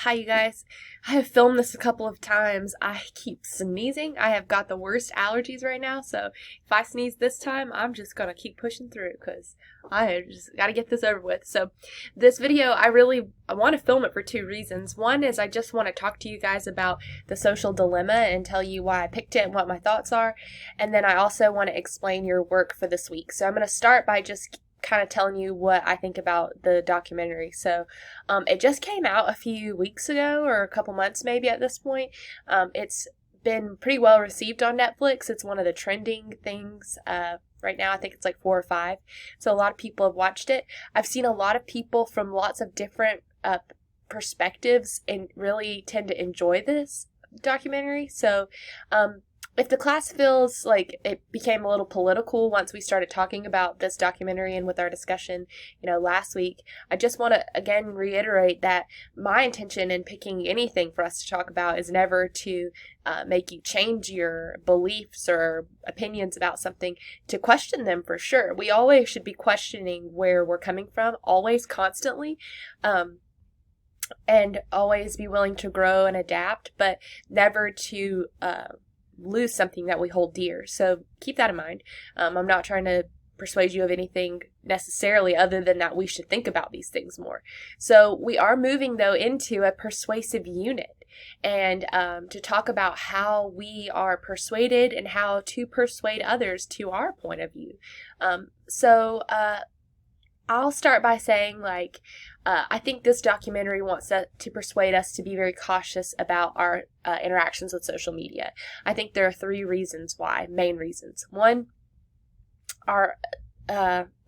Hi, you guys. I have filmed this a couple of times. I keep sneezing. I have got the worst allergies right now, so if I sneeze this time, I'm just gonna keep pushing through because I just gotta get this over with. So, this video, I want to film it for two reasons. One is I just want to talk to you guys about the social dilemma and tell you why I picked it and what my thoughts are. And then I also want to explain your work for this week. So, I'm going to start by just kind of telling you what I think about the documentary. So it just came out a few weeks ago or a couple months maybe at this point. It's been pretty well received on Netflix. It's one of the trending things right now. I think it's like 4 or 5. So a lot of people have watched it. I've seen a lot of people from lots of different perspectives and really tend to enjoy this documentary. So if the class feels like it became a little political once we started talking about this documentary and with our discussion, last week, I just want to again reiterate that my intention in picking anything for us to talk about is never to make you change your beliefs or opinions about something, to question them for sure. We always should be questioning where we're coming from, always, constantly. And always be willing to grow and adapt, but never to lose something that we hold dear. So keep that in mind. I'm not trying to persuade you of anything necessarily other than that we should think about these things more. So we are moving though into a persuasive unit and to talk about how we are persuaded and how to persuade others to our point of view. I'll start by saying, I think this documentary wants to persuade us to be very cautious about our interactions with social media. I think there are 3 reasons why, main reasons. One, our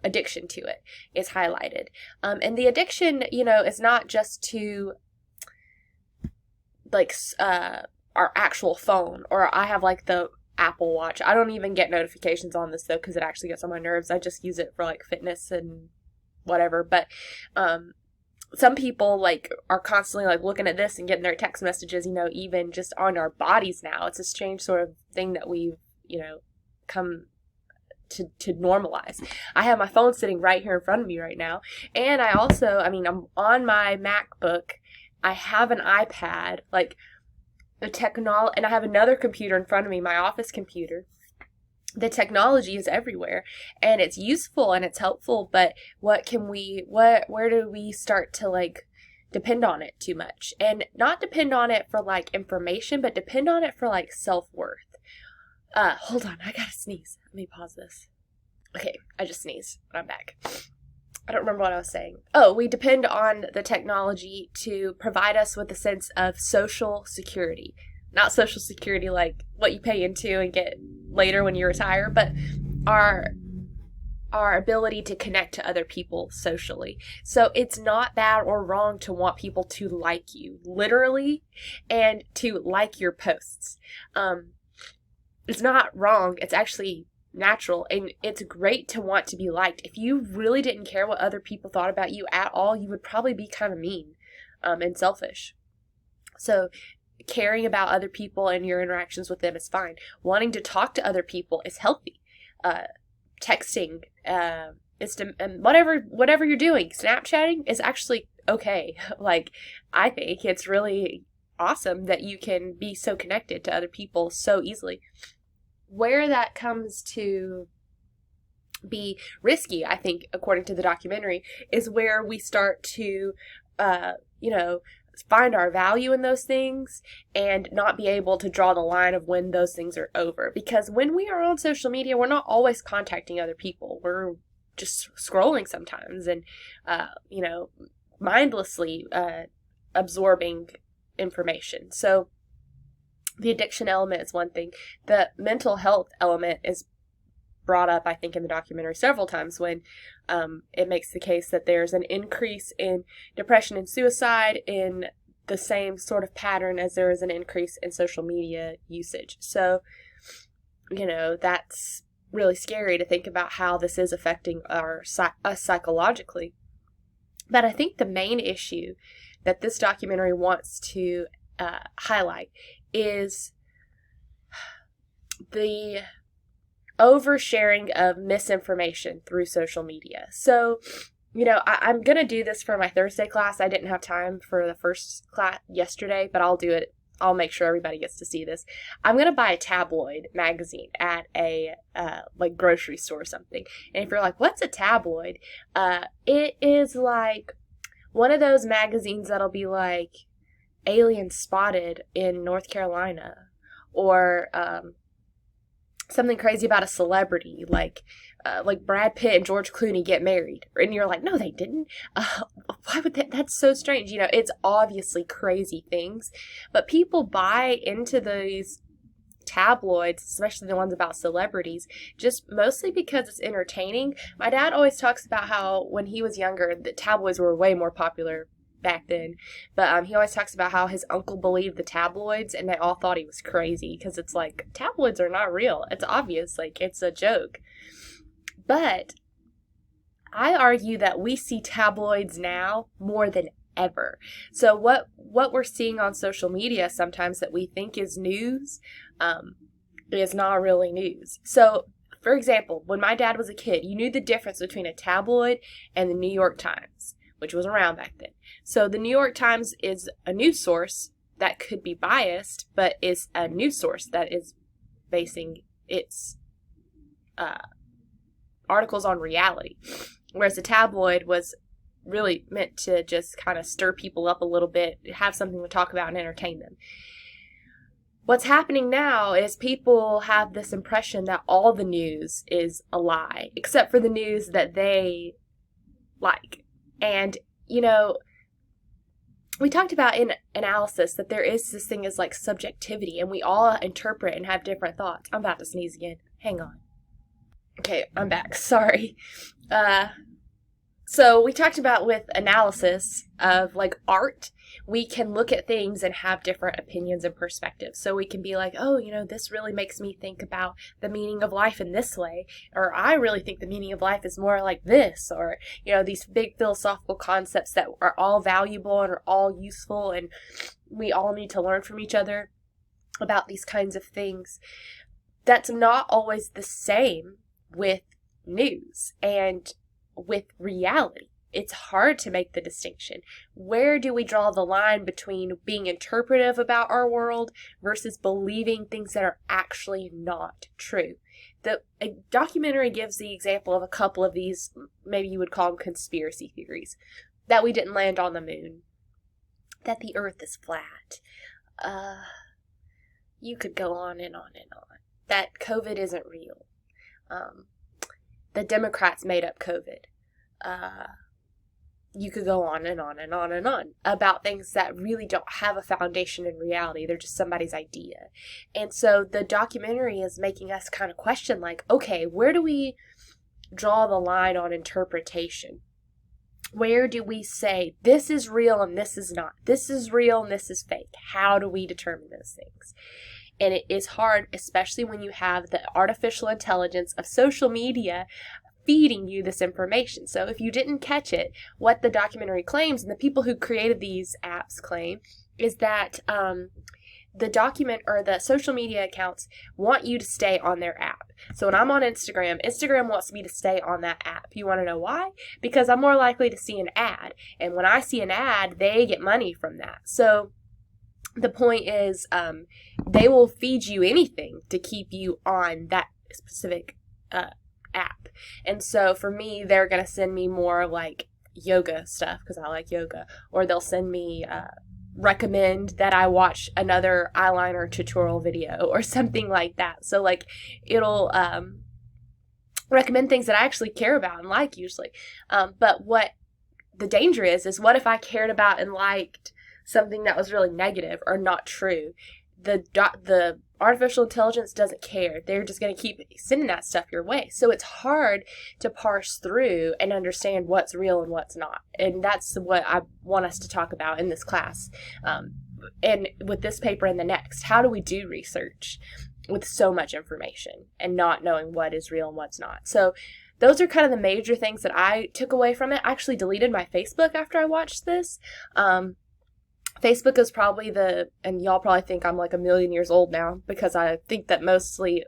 addiction to it is highlighted. And the addiction, is not just to, our actual phone, or I have, the Apple Watch. I don't even get notifications on this, though, because it actually gets on my nerves. I just use it for, fitness and whatever, but some people are constantly looking at this and getting their text messages, even just on our bodies now. It's a strange sort of thing that we've come to normalize. I have my phone sitting right here in front of me right now, and I also, I'm on my MacBook, I have an iPad, and I have another computer in front of me, my office computer. The technology is everywhere and it's useful and it's helpful, but where do we start to depend on it too much? And not depend on it for information, but depend on it for self-worth. Hold on, I gotta sneeze. Let me pause this. Okay, I just sneezed. I'm back. I don't remember what I was saying. Oh, we depend on the technology to provide us with a sense of social security. Not social security like what you pay into and get later when you retire, but our ability to connect to other people socially. So it's not bad or wrong to want people to like you, literally, and to like your posts. It's not wrong. It's actually natural, and it's great to want to be liked. If you really didn't care what other people thought about you at all, you would probably be kind of mean and selfish. So caring about other people and your interactions with them is fine. Wanting to talk to other people is healthy. Texting, whatever you're doing, Snapchatting is actually okay. I think it's really awesome that you can be so connected to other people so easily. Where that comes to be risky, I think, according to the documentary, is where we start to, find our value in those things and not be able to draw the line of when those things are over. Because when we are on social media, we're not always contacting other people. We're just scrolling sometimes and, mindlessly absorbing information. So the addiction element is one thing. The mental health element is brought up, I think, in the documentary several times when it makes the case that there's an increase in depression and suicide in the same sort of pattern as there is an increase in social media usage. So, that's really scary to think about how this is affecting us psychologically. But I think the main issue that this documentary wants to highlight is the oversharing of misinformation through social media. So I'm going to do this for my Thursday class. I didn't have time for the first class yesterday, but I'll do it. I'll make sure everybody gets to see this. I'm going to buy a tabloid magazine at a, like, grocery store or something. And if you're like, what's a tabloid? It is like one of those magazines that'll be like alien spotted in North Carolina, or something crazy about a celebrity, like Brad Pitt and George Clooney get married, and you're like, no, they didn't. Why would that? That's so strange. It's obviously crazy things, but people buy into these tabloids, especially the ones about celebrities, just mostly because it's entertaining. My dad always talks about how when he was younger, the tabloids were way more popular back then, but he always talks about how his uncle believed the tabloids, and they all thought he was crazy, because it's like, tabloids are not real. It's obvious, like, it's a joke. But I argue that we see tabloids now more than ever. So what we're seeing on social media sometimes that we think is news is not really news. So, for example, when my dad was a kid, you knew the difference between a tabloid and the New York Times, which was around back then. So the New York Times is a news source that could be biased, but is a news source that is basing its articles on reality. Whereas a tabloid was really meant to just kind of stir people up a little bit, have something to talk about, and entertain them. What's happening now is people have this impression that all the news is a lie, except for the news that they like. And, we talked about in analysis that there is this thing as like subjectivity, and we all interpret and have different thoughts. I'm about to sneeze again. Hang on. Okay, I'm back. Sorry. So we talked about with analysis of like art, we can look at things and have different opinions and perspectives. So we can be like, oh, this really makes me think about the meaning of life in this way. Or I really think the meaning of life is more like this. Or, these big philosophical concepts that are all valuable and are all useful, and we all need to learn from each other about these kinds of things. That's not always the same with news and with reality. It's hard to make the distinction. Where do we draw the line between being interpretive about our world versus believing things that are actually not true? A documentary gives the example of a couple of these, maybe you would call them conspiracy theories. That we didn't land on the moon. That the earth is flat. You could go on and on and on. That COVID isn't real. The Democrats made up COVID. You could go on and on and on and on about things that really don't have a foundation in reality. They're just somebody's idea. And so the documentary is making us kind of question, like, okay, where do we draw the line on interpretation? Where do we say this is real and this is not? This is real and this is fake. How do we determine those things? And it is hard, especially when you have the artificial intelligence of social media feeding you this information. So if you didn't catch it, what the documentary claims, and the people who created these apps claim, is that the social media accounts want you to stay on their app. So when I'm on Instagram, Instagram wants me to stay on that app. You want to know why? Because I'm more likely to see an ad. And when I see an ad, they get money from that. So the point is, they will feed you anything to keep you on that specific app. And so for me, they're going to send me more like yoga stuff because I like yoga, or they'll send me recommend that I watch another eyeliner tutorial video or something like that. So like it'll recommend things that I actually care about and like usually. But what the danger is what if I cared about and liked something that was really negative or not true? The artificial intelligence doesn't care. They're just going to keep sending that stuff your way. So it's hard to parse through and understand what's real and what's not. And that's what I want us to talk about in this class. And with this paper and the next, how do we do research with so much information and not knowing what is real and what's not? So those are kind of the major things that I took away from it. I actually deleted my Facebook after I watched this. Facebook is probably and y'all probably think I'm like a million years old now, because I think that mostly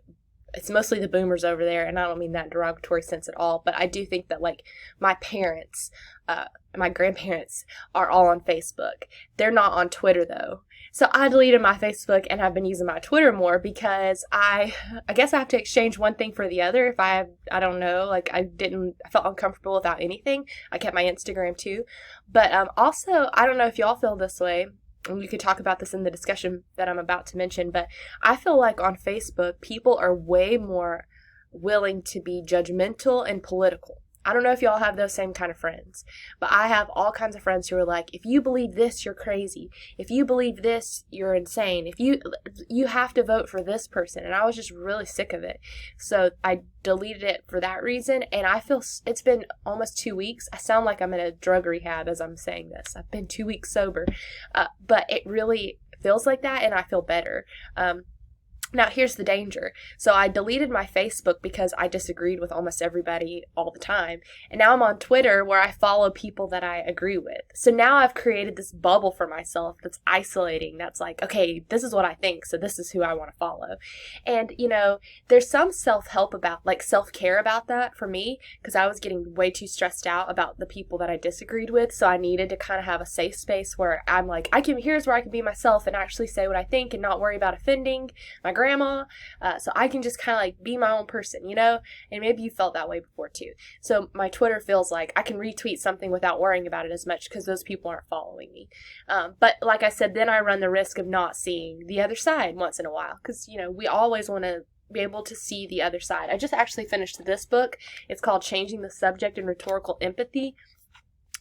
it's mostly the boomers over there, and I don't mean that in derogatory sense at all, but I do think that, like, my parents, my grandparents are all on Facebook. They're not on Twitter, though. So I deleted my Facebook and have been using my Twitter more because I guess I have to exchange one thing for the other. If I don't know, like, I felt uncomfortable without anything. I kept my Instagram too. But also, I don't know if y'all feel this way. And we could talk about this in the discussion that I'm about to mention, but I feel like on Facebook, people are way more willing to be judgmental and political. I don't know if y'all have those same kind of friends, but I have all kinds of friends who are like, if you believe this, you're crazy. If you believe this, you're insane. If you have to vote for this person. And I was just really sick of it. So I deleted it for that reason. And I feel it's been almost 2 weeks. I sound like I'm in a drug rehab as I'm saying this. I've been 2 weeks sober, but it really feels like that, and I feel better. Now, here's the danger. So I deleted my Facebook because I disagreed with almost everybody all the time. And now I'm on Twitter where I follow people that I agree with. So now I've created this bubble for myself that's isolating. That's like, okay, this is what I think, so this is who I want to follow. And, there's some self-help about, like, self-care about that for me, because I was getting way too stressed out about the people that I disagreed with. So I needed to kind of have a safe space where I'm like, here's where I can be myself and actually say what I think and not worry about offending my grandma, so I can just kind of like be my own person, and maybe you felt that way before too. So my Twitter feels like I can retweet something without worrying about it as much because those people aren't following me. But like I said, then I run the risk of not seeing the other side once in a while because, we always want to be able to see the other side. I just actually finished this book. It's called Changing the Subject in Rhetorical Empathy.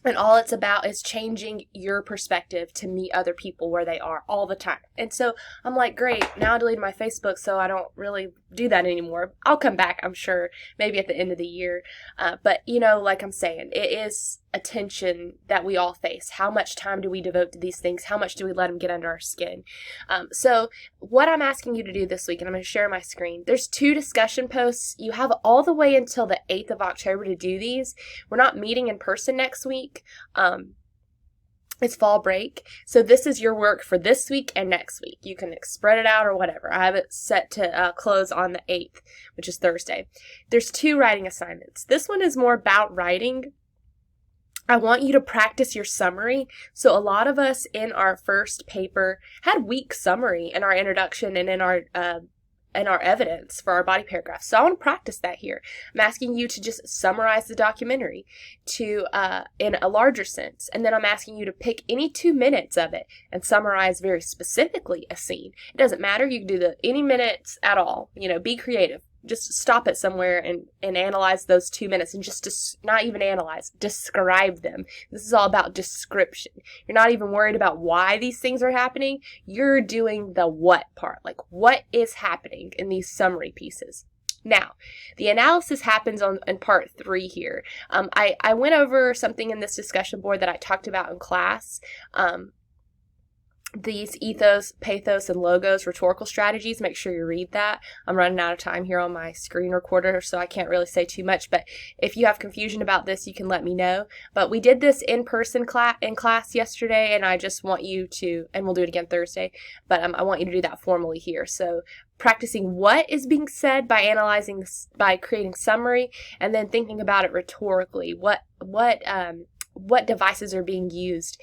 And all it's about is changing your perspective to meet other people where they are all the time. And so I'm like, great, now I deleted my Facebook, so I don't really do that anymore. I'll come back, I'm sure, maybe at the end of the year. But, like I'm saying, it is a tension that we all face. How much time do we devote to these things? How much do we let them get under our skin? So what I'm asking you to do this week, and I'm going to share my screen, there's 2 discussion posts. You have all the way until the 8th of October to do these. We're not meeting in person next week. It's fall break. So this is your work for this week and next week. You can spread it out or whatever. I have it set to close on the 8th, which is Thursday. There's 2 writing assignments. This one is more about writing. I want you to practice your summary. So a lot of us in our first paper had weak summary in our introduction and in our evidence for our body paragraph. So I want to practice that here. I'm asking you to just summarize the documentary in a larger sense. And then I'm asking you to pick any 2 minutes of it and summarize very specifically a scene. It doesn't matter. You can do any minutes at all. Be creative. Just stop it somewhere and analyze those 2 minutes and just not even analyze, describe them. This is all about description. You're not even worried about why these things are happening. You're doing the what part, like what is happening in these summary pieces. Now, the analysis happens in part 3 here. I went over something in this discussion board that I talked about in class. These ethos, pathos, and logos rhetorical strategies. Make sure you read that. I'm running out of time here on my screen recorder, so I can't really say too much, but if you have confusion about this, you can let me know. But we did this in person in class yesterday, and I just want you to, and we'll do it again Thursday, but I want you to do that formally here. So practicing what is being said by analyzing this, by creating summary, and then thinking about it rhetorically. What devices are being used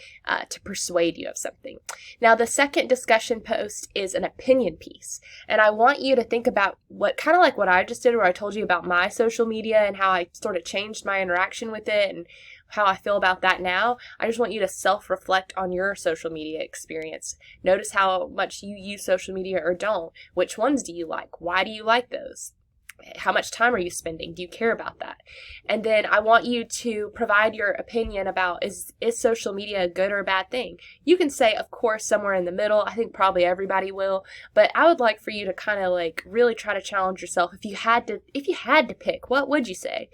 to persuade you of something. Now, the second discussion post is an opinion piece. And I want you to think about kind of like what I just did, where I told you about my social media and how I sort of changed my interaction with it and how I feel about that now. I just want you to self-reflect on your social media experience. Notice how much you use social media or don't. Which ones do you like? Why do you like those? How much time are you spending? Do you care about that? And then I want you to provide your opinion about is social media a good or a bad thing? You can say, of course, somewhere in the middle. I think probably everybody will. But I would like for you to kind of like really try to challenge yourself. If you had to pick, what would you say?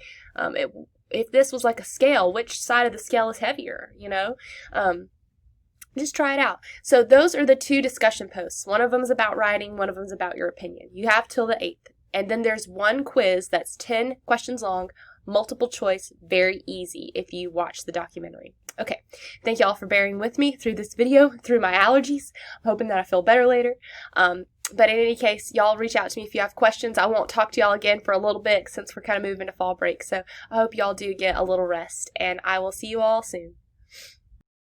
If this was like a scale, which side of the scale is heavier? Just try it out. So those are the 2 discussion posts. One of them is about writing. One of them is about your opinion. You have till the 8th. And then there's one quiz that's 10 questions long, multiple choice, very easy if you watch the documentary. Okay, thank you all for bearing with me through this video, through my allergies. I'm hoping that I feel better later. But in any case, y'all reach out to me if you have questions. I won't talk to y'all again for a little bit since we're kind of moving to fall break. So I hope y'all do get a little rest, and I will see you all soon.